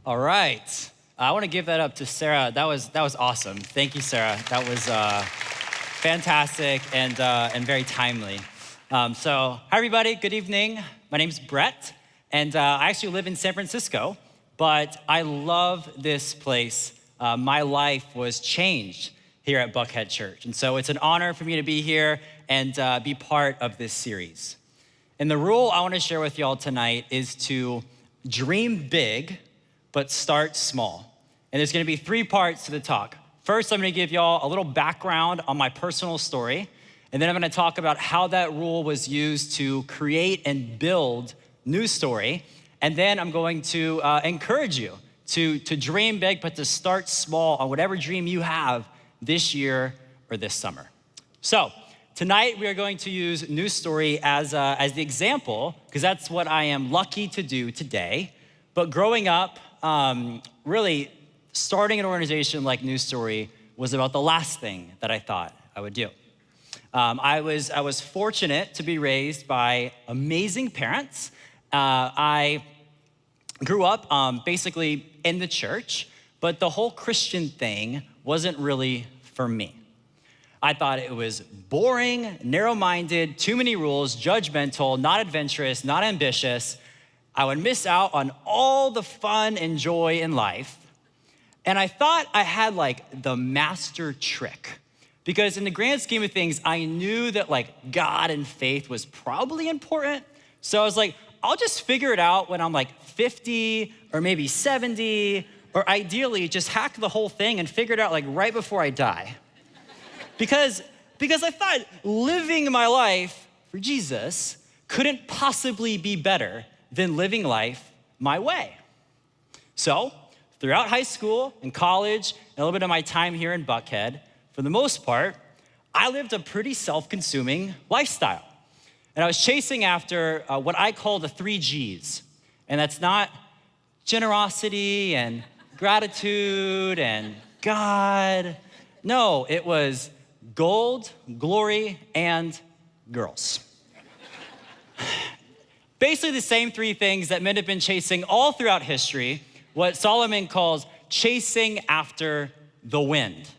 All right. I want to give that up to Sarah. That was awesome. Thank you, Sarah. That was fantastic and very timely. Hi, everybody. Good evening. My name's Brett, and I actually live in San Francisco, but I love this place. My life was changed here at Buckhead Church, and so it's an honor for me to be here and be part of this series. And the rule I want to share with y'all tonight is to dream big, but start small. And there's gonna be 3 parts to the talk. First, I'm gonna give y'all a little background on my personal story, and then I'm gonna talk about how that rule was used to create and build New Story. And then I'm going to encourage you to dream big, but to start small on whatever dream you have this year or this summer. So tonight we are going to use New Story as the example, because that's what I am lucky to do today. But growing up, really starting an organization like New Story was about the last thing that I thought I would do. I was fortunate to be raised by amazing parents. I grew up basically in the church, but the whole Christian thing wasn't really for me. I thought it was boring, narrow-minded, too many rules, judgmental, not adventurous, not ambitious. I would miss out on all the fun and joy in life. And I thought I had like the master trick, because in the grand scheme of things, I knew that like God and faith was probably important. So I was like, I'll just figure it out when I'm like 50 or maybe 70, or ideally just hack the whole thing and figure it out like right before I die. Because I thought living my life for Jesus couldn't possibly be better than living life my way. So throughout high school and college, and a little bit of my time here in Buckhead, for the most part, I lived a pretty self-consuming lifestyle. And I was chasing after what I call the 3 Gs. And that's not generosity and gratitude and God. No, it was gold, glory, and girls. Basically the same 3 things that men have been chasing all throughout history, what Solomon calls chasing after the wind.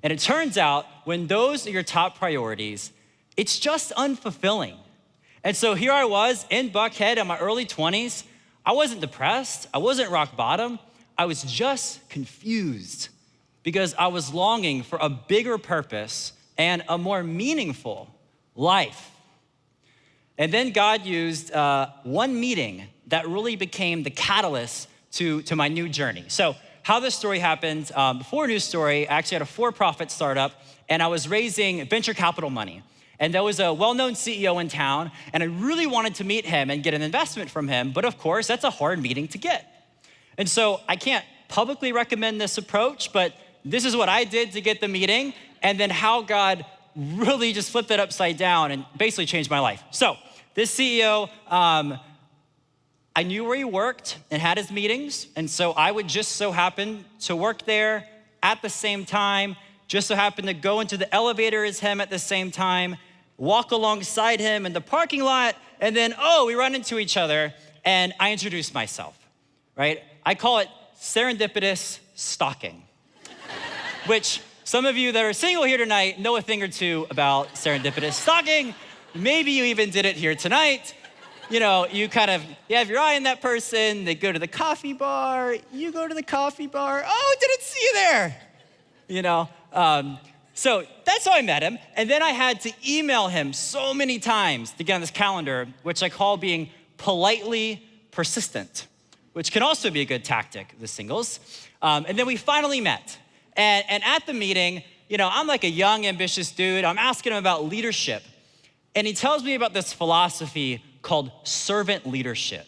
And it turns out when those are your top priorities, it's just unfulfilling. And so here I was in Buckhead in my early 20s. I wasn't depressed, I wasn't rock bottom, I was just confused because I was longing for a bigger purpose and a more meaningful life. And then God used one meeting that really became the catalyst to my new journey. So how this story happened, before New Story, I actually had a for-profit startup, and I was raising venture capital money. And there was a well-known CEO in town, and I really wanted to meet him and get an investment from him, but of course, that's a hard meeting to get. And so I can't publicly recommend this approach, but this is what I did to get the meeting, and then how God really just flipped it upside down and basically changed my life. So this CEO, I knew where he worked and had his meetings, and so I would just so happen to work there at the same time, just so happen to go into the elevator as him at the same time, walk alongside him in the parking lot, and then, we run into each other, and I introduce myself, right? I call it serendipitous stalking, which some of you that are single here tonight know a thing or two about serendipitous stalking. Maybe you even did it here tonight. You know, you have your eye on that person, they go to the coffee bar, you go to the coffee bar, didn't see you there. You know, so that's how I met him. And then I had to email him so many times to get on this calendar, which I call being politely persistent, which can also be a good tactic with singles. And then we finally met. And at the meeting, you know, I'm like a young, ambitious dude. I'm asking him about leadership. And he tells me about this philosophy called servant leadership.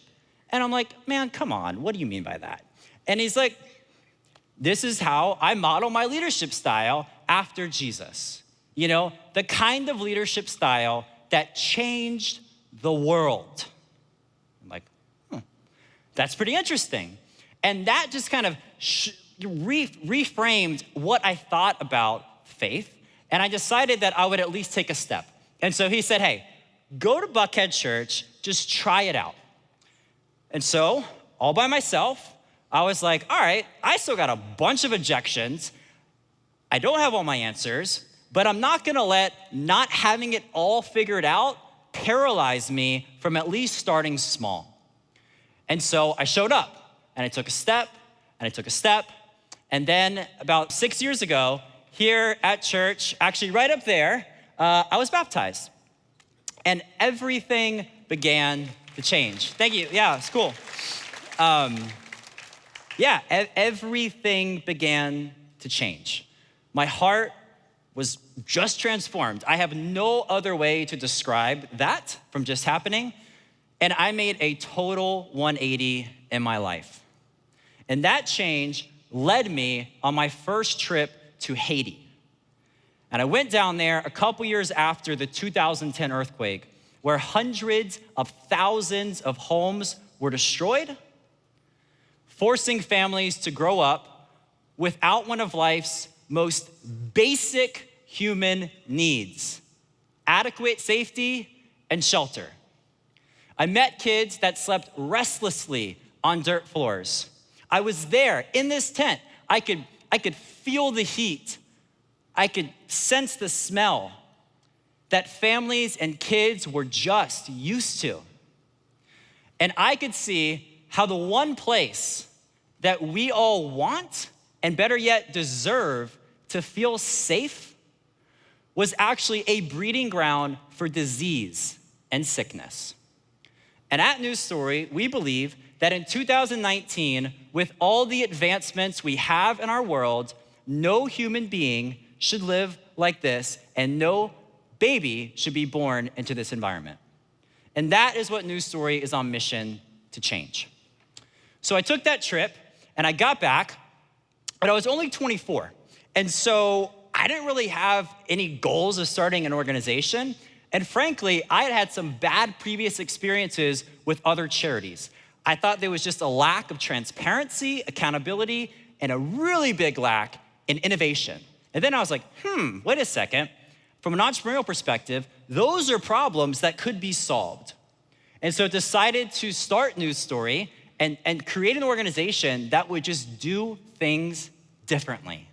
And I'm like, man, come on, what do you mean by that? And he's like, this is how I model my leadership style after Jesus. You know, the kind of leadership style that changed the world. I'm like, that's pretty interesting. And that just kind of reframed what I thought about faith. And I decided that I would at least take a step. And so he said, hey, go to Buckhead Church, just try it out. And so, all by myself, I was like, all right, I still got a bunch of objections. I don't have all my answers, but I'm not gonna let not having it all figured out paralyze me from at least starting small. And so I showed up, and I took a step, and I took a step, and then about 6 years ago, here at church, actually right up there, I was baptized. And everything began to change. Thank you, yeah, it's cool. Everything began to change. My heart was just transformed. I have no other way to describe that from just happening. And I made a total 180 in my life. And that change led me on my first trip to Haiti. And I went down there a couple years after the 2010 earthquake, where hundreds of thousands of homes were destroyed, forcing families to grow up without one of life's most basic human needs: adequate safety and shelter. I met kids that slept restlessly on dirt floors. I was there in this tent. I could feel the heat. I could sense the smell that families and kids were just used to. And I could see how the one place that we all want, and better yet, deserve to feel safe, was actually a breeding ground for disease and sickness. And at News Story, we believe that in 2019, with all the advancements we have in our world, no human being should live like this, and no baby should be born into this environment. And that is what News Story is on mission to change. So I took that trip, and I got back, but I was only 24. And so I didn't really have any goals of starting an organization. And frankly, I had had some bad previous experiences with other charities. I thought there was just a lack of transparency, accountability, and a really big lack in innovation. And then I was like, wait a second. From an entrepreneurial perspective, those are problems that could be solved. And so decided to start News Story and create an organization that would just do things differently.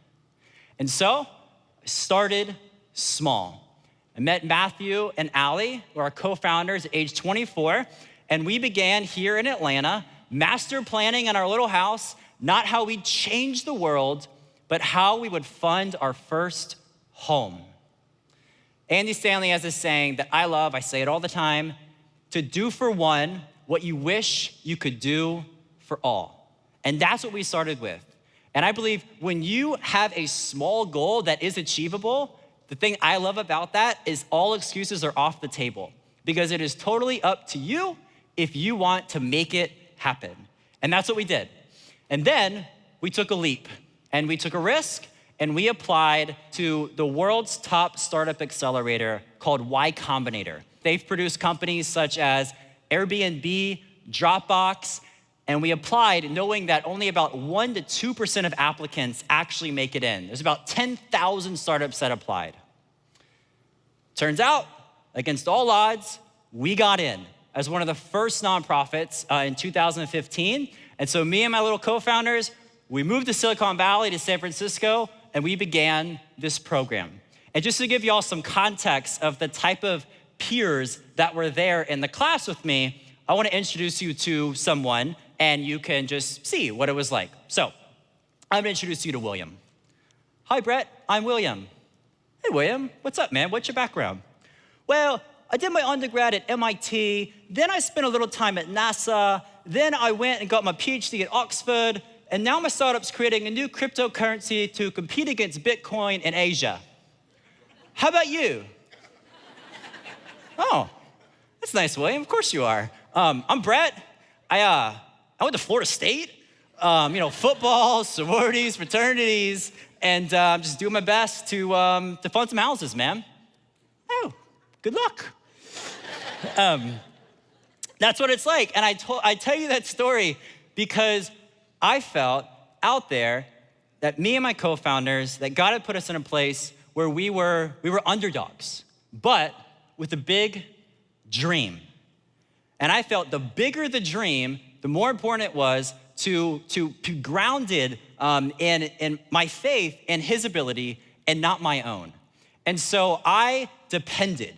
And so I started small. I met Matthew and Allie, who are our co-founders at age 24, and we began here in Atlanta, master planning in our little house, not how we'd change the world, but how we would fund our first home. Andy Stanley has this saying that I love, I say it all the time: to do for one what you wish you could do for all. And that's what we started with. And I believe when you have a small goal that is achievable, the thing I love about that is all excuses are off the table, because it is totally up to you if you want to make it happen. And that's what we did. And then we took a leap and we took a risk, and we applied to the world's top startup accelerator called Y Combinator. They've produced companies such as Airbnb, Dropbox, and we applied knowing that only about 1% to 2% of applicants actually make it in. There's about 10,000 startups that applied. Turns out, against all odds, we got in as one of the first nonprofits in 2015. And so me and my little co-founders, we moved to Silicon Valley, to San Francisco, and we began this program. And just to give you all some context of the type of peers that were there in the class with me, I want to introduce you to someone, and you can just see what it was like. So I'm going to introduce you to William. Hi, Brett. I'm William. Hey, William. What's up, man? What's your background? Well, I did my undergrad at MIT. Then I spent a little time at NASA. Then I went and got my PhD at Oxford. And now my startup's creating a new cryptocurrency to compete against Bitcoin in Asia. How about you? Oh, that's nice, William. Of course you are. I'm Brett. I went to Florida State. Football, sororities, fraternities, and I'm just doing my best to fund some houses, man. Oh, good luck. That's what it's like. And I tell you that story because I felt out there that me and my co-founders, that God had put us in a place where we were underdogs, but with a big dream. And I felt the bigger the dream, the more important it was to be grounded in my faith and his ability and not my own. And so I depended.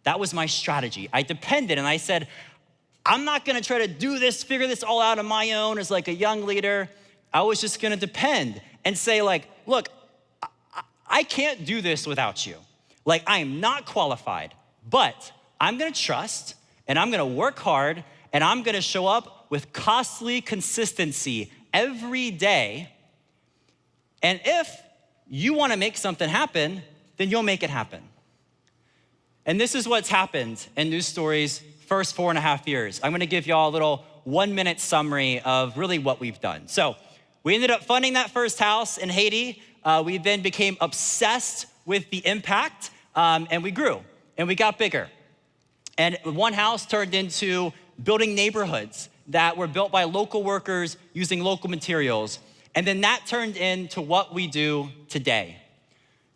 That was my strategy. I depended and I said, I'm not gonna try to figure this all out on my own as like a young leader. I was just gonna depend and say like, look, I can't do this without you. Like I am not qualified, but I'm gonna trust and I'm gonna work hard and I'm gonna show up with costly consistency every day. And if you wanna make something happen, then you'll make it happen. And this is what's happened in News Story's first 4.5 years. I'm gonna give y'all a little 1-minute summary of really what we've done. So we ended up funding that first house in Haiti. We then became obsessed with the impact and we grew and we got bigger. And one house turned into building neighborhoods that were built by local workers using local materials. And then that turned into what we do today,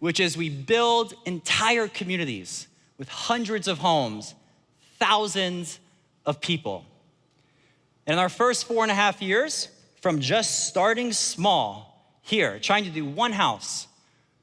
which is we build entire communities with hundreds of homes, thousands of people. And in our first 4.5 years, from just starting small here, trying to do one house,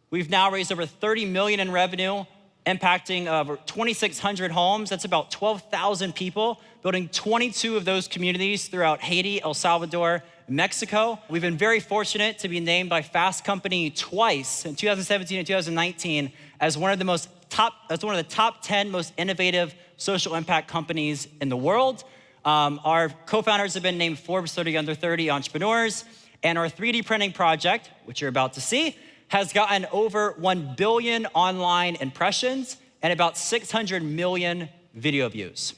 we've now raised over $30 million in revenue, impacting over 2,600 homes. That's about 12,000 people, building 22 of those communities throughout Haiti, El Salvador, Mexico. We've been very fortunate to be named by Fast Company twice in 2017 and 2019 as one of the top 10 most innovative social impact companies in the world. Our co-founders have been named Forbes 30 Under 30 Entrepreneurs, and our 3D printing project, which you're about to see, has gotten over 1 billion online impressions and about 600 million video views.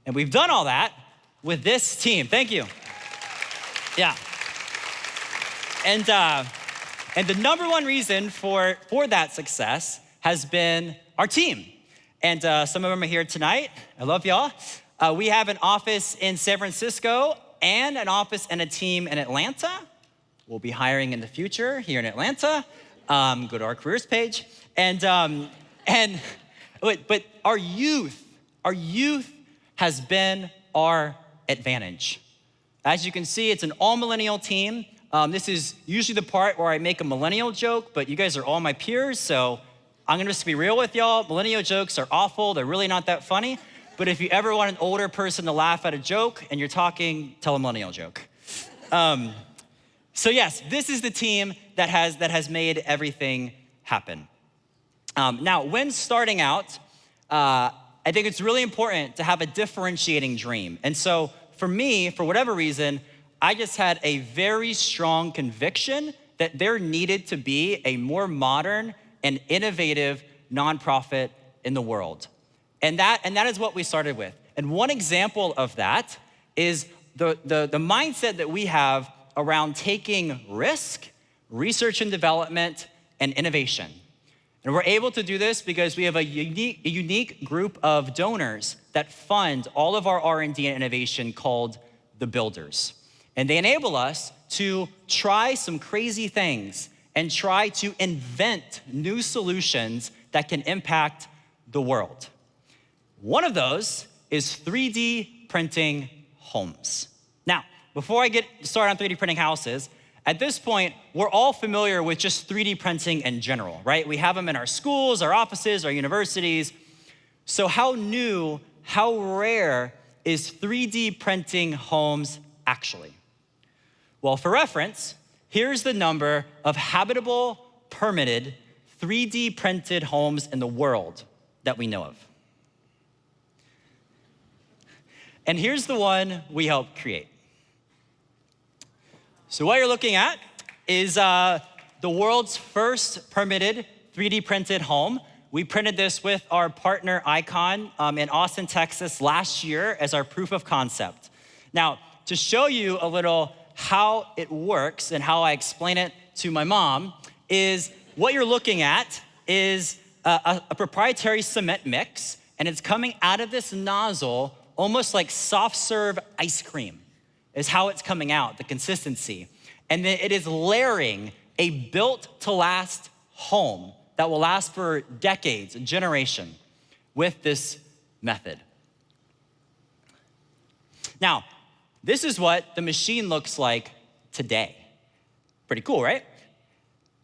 And we've done all that with this team. Thank you. Yeah. And the number one reason for that success has been our team. And some of them are here tonight. I love y'all. We have an office in San Francisco and an office and a team in Atlanta. We'll be hiring in the future here in Atlanta. Go to our careers page. But our youth has been our advantage. As you can see, it's an all millennial team. This is usually the part where I make a millennial joke, but you guys are all my peers, so I'm gonna just be real with y'all. Millennial jokes are awful. They're really not that funny. But if you ever want an older person to laugh at a joke and you're talking, tell a millennial joke. So yes, this is the team that has made everything happen. Now, when starting out, I think it's really important to have a differentiating dream. And so for me, for whatever reason, I just had a very strong conviction that there needed to be a more modern and innovative nonprofit in the world. And that is what we started with. And one example of that is the mindset that we have around taking risk, research and development, and innovation. And we're able to do this because we have a unique group of donors that fund all of our R&D and innovation called the Builders. And they enable us to try some crazy things and try to invent new solutions that can impact the world. One of those is 3D printing homes. Now, before I get started on 3D printing houses, at this point, we're all familiar with just 3D printing in general, right? We have them in our schools, our offices, our universities. So how new, how rare is 3D printing homes actually? Well, for reference, here's the number of habitable, permitted, 3D printed homes in the world that we know of. And here's the one we helped create. So what you're looking at is the world's first permitted 3D printed home. We printed this with our partner Icon in Austin, Texas last year as our proof of concept. Now, to show you a little how it works and how I explain it to my mom is what you're looking at is a proprietary cement mix, and it's coming out of this nozzle almost like soft serve ice cream is how it's coming out, the consistency. And then it is layering a built to last home that will last for decades, a generation, with this method. Now, this is what the machine looks like today. Pretty cool, right?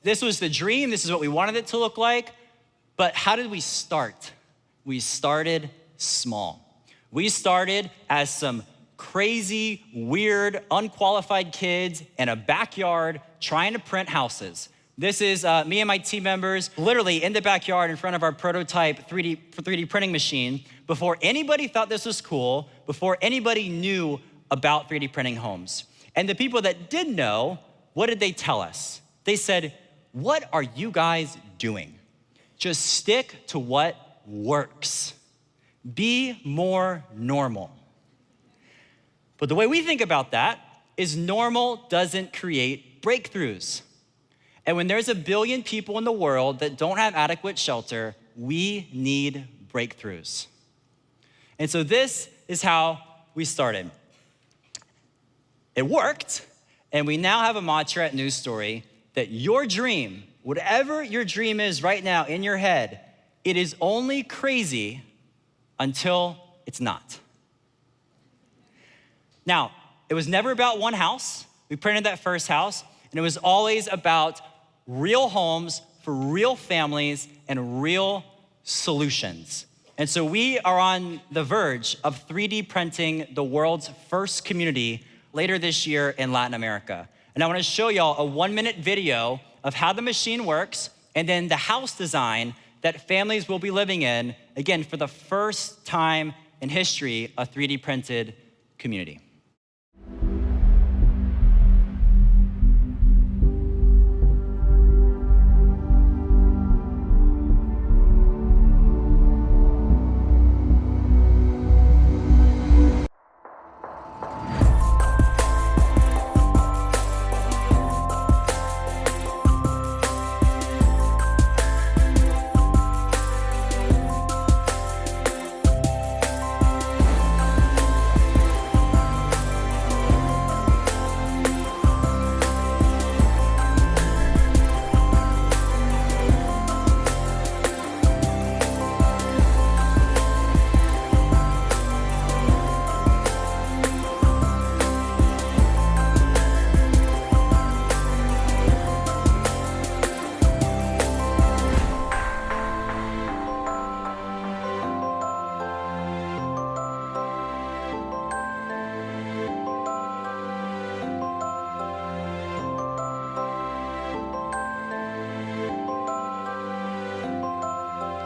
This was the dream. This is what we wanted it to look like. But how did we start? We started small. We started as some crazy, weird, unqualified kids in a backyard trying to print houses. This is me and my team members literally in the backyard in front of our prototype 3D printing machine before anybody thought this was cool, before anybody knew about 3D printing homes. And the people that did know, what did they tell us? They said, "What are you guys doing? Just stick to what works. Be more normal." But the way we think about that is normal doesn't create breakthroughs. And when there's 1 billion people in the world that don't have adequate shelter, we need breakthroughs. And so this is how we started. It worked, and we now have a mantra at News Story that your dream, whatever your dream is right now in your head, it is only crazy until it's not. Now, it was never about one house. We printed that first house, and it was always about real homes for real families and real solutions. And so we are on the verge of 3D printing the world's first community later this year in Latin America. And I want to show y'all a 1-minute video of how the machine works and then the house design that families will be living in, again, for the first time in history, a 3D printed community.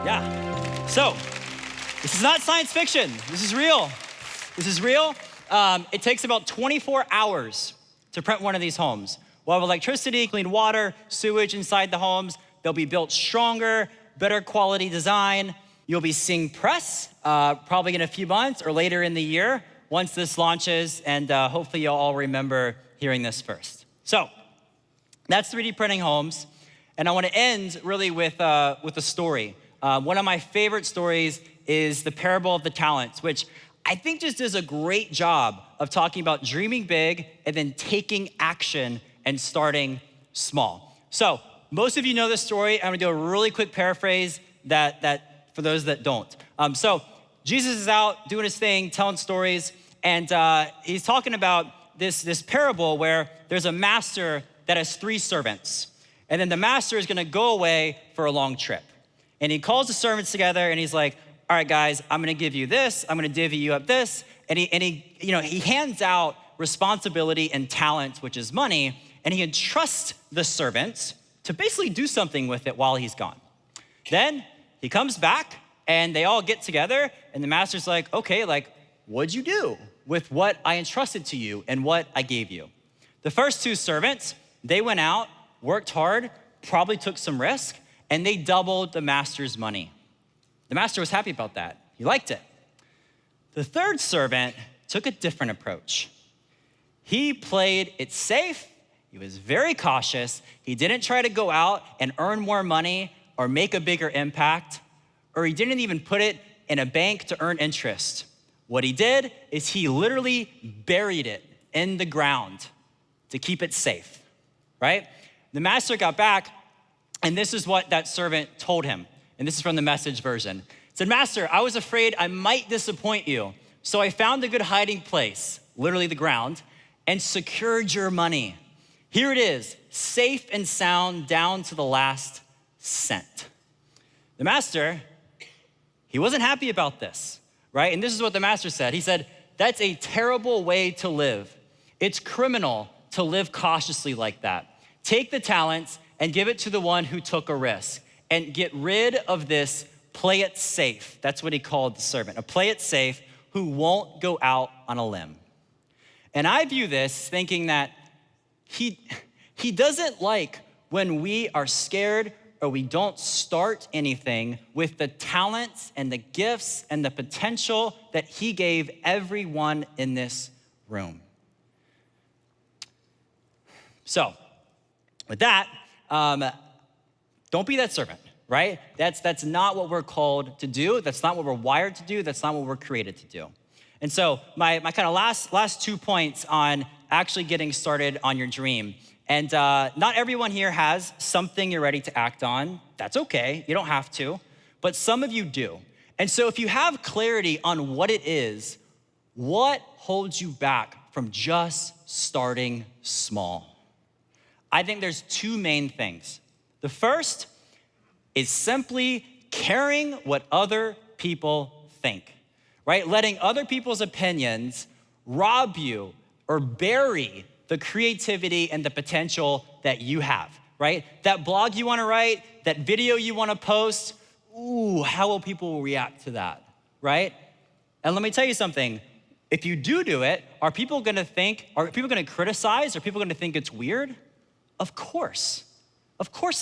Yeah, so this is not science fiction. This is real. This is real. It takes about 24 hours to print one of these homes. We'll have electricity, clean water, sewage inside the homes. They'll be built stronger, better quality design. You'll be seeing press probably in a few months or later in the year once this launches, and hopefully you'll all remember hearing this first. So that's 3D printing homes, and I want to end really with a story. One of my favorite stories is the parable of the talents, which I think just does a great job of talking about dreaming big and then taking action and starting small. So most of you know this story. I'm gonna do a really quick paraphrase that for those that don't. So Jesus is out doing his thing, telling stories, and he's talking about this parable where there's a master that has 3 servants. And then the master is gonna go away for a long trip. And he calls the servants together and he's like, all right, guys, I'm gonna give you this, I'm gonna divvy you up this. And he hands out responsibility and talent, which is money, and he entrusts the servants to basically do something with it while he's gone. Then he comes back and they all get together and the master's like, okay, like, what'd you do with what I entrusted to you and what I gave you? The first 2 servants, they went out, worked hard, probably took some risk, and they doubled the master's money. The master was happy about that. He liked it. The 3rd servant took a different approach. He played it safe. He was very cautious. He didn't try to go out and earn more money or make a bigger impact, or he didn't even put it in a bank to earn interest. What he did is he literally buried it in the ground to keep it safe, right? The master got back, and this is what that servant told him. And this is from the Message version. It said, "Master, I was afraid I might disappoint you, so I found a good hiding place. literally the ground, and secured your money. Here it is, safe and sound down to the last cent. The master, he wasn't happy about this, right? And this is what the master said. He said, that's a terrible way to live. It's criminal to live cautiously like that. Take the talents and give it to the one who took a risk, and get rid of this play it safe. That's what he called the servant, a play it safe who won't go out on a limb. And I view this thinking that he doesn't like when we are scared or we don't start anything with the talents and the gifts and the potential that he gave everyone in this room. So, with that, don't be that servant, right? That's not what we're called to do. That's not what we're wired to do. That's not what we're created to do. And so my kind of last 2 points on actually getting started on your dream. And not everyone here has something you're ready to act on. That's okay, you don't have to, but some of you do. And so if you have clarity on what it is, what holds you back from just starting small? I think there's two main things. The first is simply caring what other people think, right? Letting other people's opinions rob you or bury the creativity and the potential that you have, right? That blog you wanna write, that video you wanna post, ooh, how will people react to that, right? And let me tell you something, if you do it, are people gonna criticize? Are people gonna think it's weird? Of course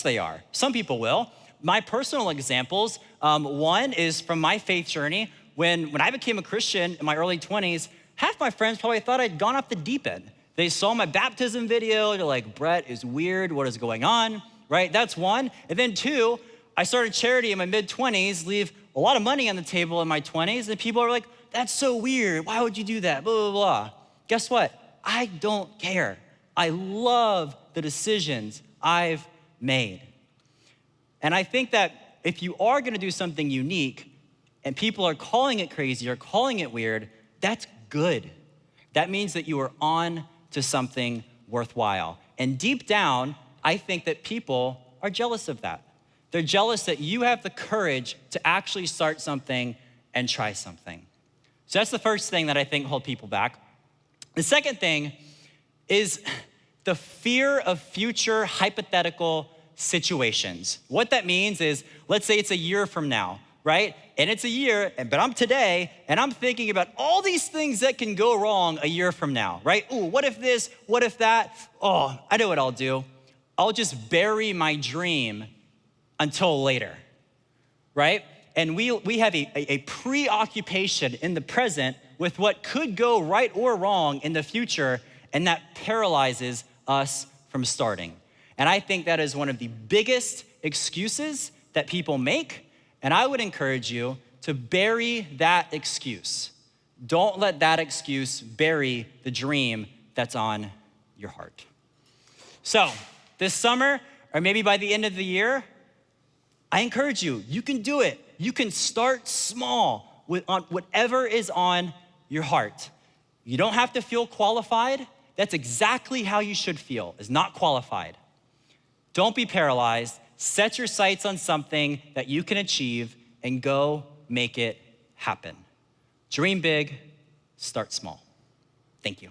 they are. Some people will. My personal examples, one is from my faith journey. When I became a Christian in my early 20s, half my friends probably thought I'd gone off the deep end. They saw my baptism video, they're like, Brett is weird, what is going on, right? That's one. And then two, I started charity in my mid-20s, leave a lot of money on the table in my 20s, and people are like, that's so weird, why would you do that, blah, blah, blah. Guess what? I don't care. I love the decisions I've made. And I think that if you are gonna do something unique and people are calling it crazy or calling it weird, that's good. That means that you are on to something worthwhile. And deep down, I think that people are jealous of that. They're jealous that you have the courage to actually start something and try something. So that's the first thing that I think hold people back. The second thing is the fear of future hypothetical situations. What that means is, let's say it's a year from now, right? And it's a year, but I'm today, and I'm thinking about all these things that can go wrong a year from now, right? Ooh, what if this, what if that? Oh, I know what I'll do. I'll just bury my dream until later, right? And we have a preoccupation in the present with what could go right or wrong in the future, and that paralyzes us from starting. And I think that is one of the biggest excuses that people make, and I would encourage you to bury that excuse. Don't let that excuse bury the dream that's on your heart. So this summer, or maybe by the end of the year, I encourage you, you can do it. You can start small on whatever is on your heart. You don't have to feel qualified. That's exactly how you should feel, is not qualified. Don't be paralyzed. Set your sights on something that you can achieve and go make it happen. Dream big, start small. Thank you.